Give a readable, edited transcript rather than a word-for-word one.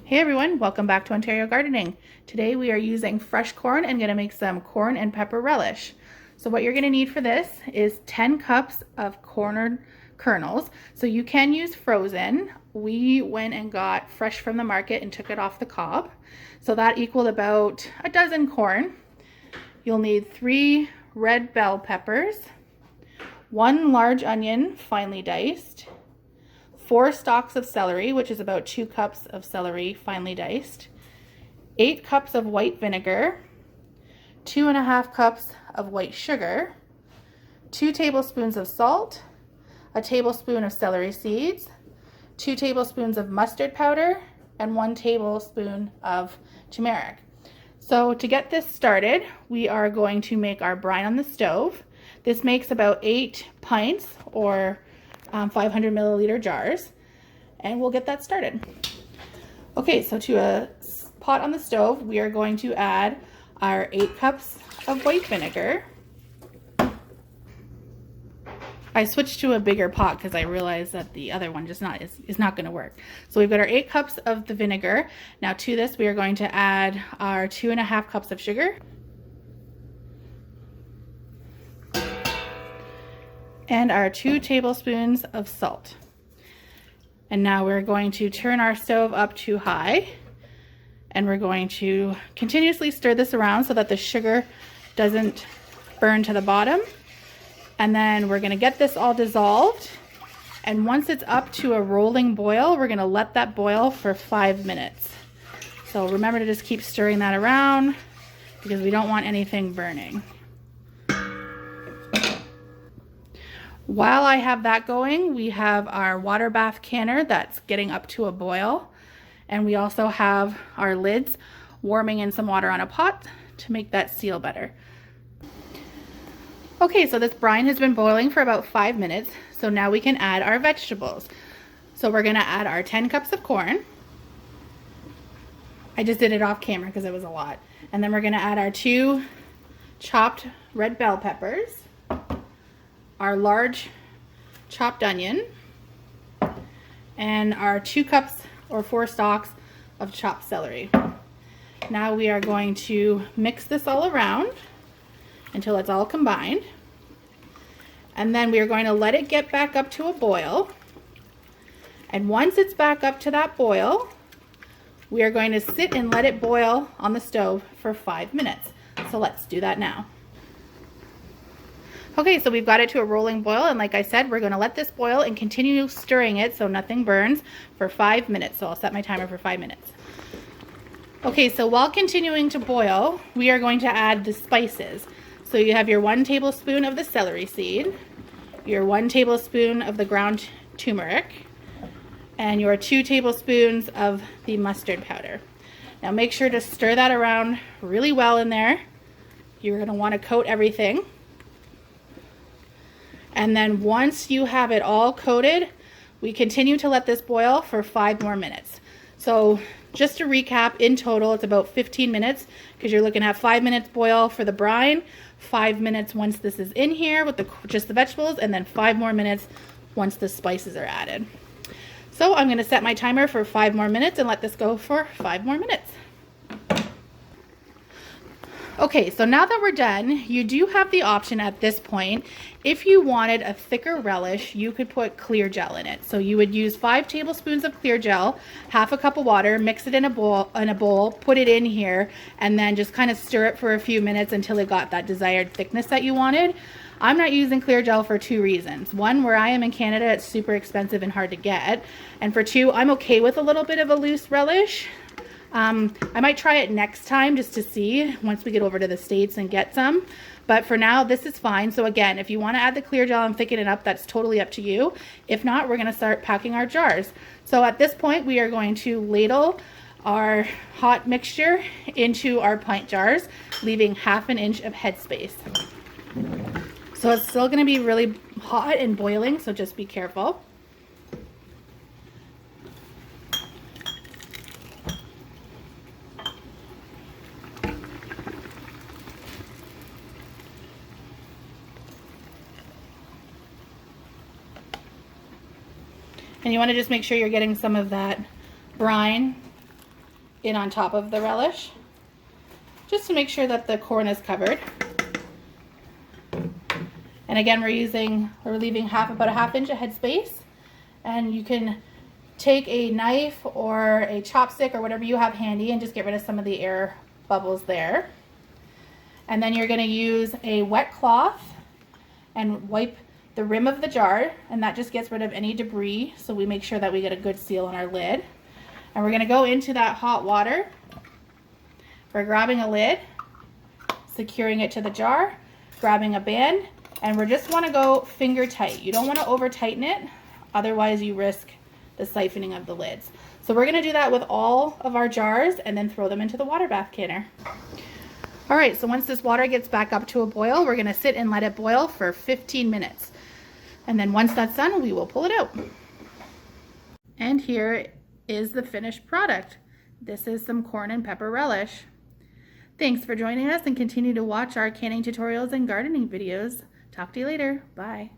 Hey everyone, welcome back to Ontario Gardening. Today we are using fresh corn and going to make some corn and pepper relish. So what you're going to need for this is 10 cups of corn kernels. So you can use frozen. We went and got fresh from the market and took it off the cob. So that equaled about a dozen corn. You'll need 3 red bell peppers, 1 large onion finely diced, 4 stalks of celery, which is about 2 cups of celery finely diced, 8 cups of white vinegar, 2.5 cups of white sugar, 2 tablespoons of salt, a tablespoon of celery seeds, 2 tablespoons of mustard powder, and 1 tablespoon of turmeric. So to get this started, we are going to make our brine on the stove. This makes about 8 pints or 500 milliliter jars, and we'll get that started. Okay, so to a pot on the stove, we are going to add our 8 cups of white vinegar. I switched to a bigger pot because I realized that the other one just is not going to work. So we've got our 8 cups of the vinegar. Now to this, we are going to add our 2.5 cups of sugar, and our 2 tablespoons of salt. And now we're going to turn our stove up to high, and we're going to continuously stir this around so that the sugar doesn't burn to the bottom. And then we're going to get this all dissolved, and once it's up to a rolling boil, we're going to let that boil for 5 minutes. So remember to just keep stirring that around because we don't want anything burning. While I have that going, we have our water bath canner that's getting up to a boil, and we also have our lids warming in some water on a pot to make that seal better. Okay, so this brine has been boiling for about 5 minutes, so now we can add our vegetables. So we're gonna add our 10 cups of corn. I just did it off camera because it was a lot. And then we're gonna add our 2 chopped red bell peppers, our large chopped onion, and our 2 cups or 4 stalks of chopped celery. Now we are going to mix this all around until it's all combined. And then we are going to let it get back up to a boil. And once it's back up to that boil, we are going to sit and let it boil on the stove for 5 minutes. So let's do that now. Okay, so we've got it to a rolling boil, and like I said, we're going to let this boil and continue stirring it so nothing burns for 5 minutes. So I'll set my timer for 5 minutes. Okay, so while continuing to boil, we are going to add the spices. So you have your 1 tablespoon of the celery seed, your 1 tablespoon of the ground turmeric, and your 2 tablespoons of the mustard powder. Now make sure to stir that around really well in there. You're going to want to coat everything. And then once you have it all coated, we continue to let this boil for 5 more minutes. So just to recap, in total, it's about 15 minutes because you're looking at 5 minutes boil for the brine, 5 minutes once this is in here with just the vegetables, and then 5 more minutes once the spices are added. So I'm going to set my timer for 5 more minutes and let this go for 5 more minutes. Okay, so now that we're done, you do have the option at this point, if you wanted a thicker relish, you could put clear gel in it. So you would use 5 tablespoons of clear gel, half a cup of water, mix it in a bowl, put it in here, and then just kind of stir it for a few minutes until it got that desired thickness that you wanted. I'm not using clear gel for 2 reasons. 1, where I am in Canada, it's super expensive and hard to get. And for 2, I'm okay with a little bit of a loose relish. I might try it next time just to see once we get over to the States and get some. But for now, this is fine. So again, if you want to add the clear gel and thicken it up, that's totally up to you. If not, we're going to start packing our jars. So at this point, we are going to ladle our hot mixture into our pint jars, leaving 1/2 inch of headspace. So it's still going to be really hot and boiling, so just be careful. And you want to just make sure you're getting some of that brine in on top of the relish, just to make sure that the corn is covered. And again, we're leaving about a half inch of headspace, and you can take a knife or a chopstick or whatever you have handy and just get rid of some of the air bubbles there. And then you're going to use a wet cloth and wipe the rim of the jar, and that just gets rid of any debris, so we make sure that we get a good seal on our lid. And we're going to go into that hot water. We're grabbing a lid, securing it to the jar, grabbing a band, and we just want to go finger tight. You don't want to over tighten it, otherwise you risk the siphoning of the lids. So we're going to do that with all of our jars and then throw them into the water bath canner. All right, so once this water gets back up to a boil, we're going to sit and let it boil for 15 minutes. And then once that's done, we will pull it out. And here is the finished product. This is some corn and pepper relish. Thanks for joining us, and continue to watch our canning tutorials and gardening videos. Talk to you later. Bye.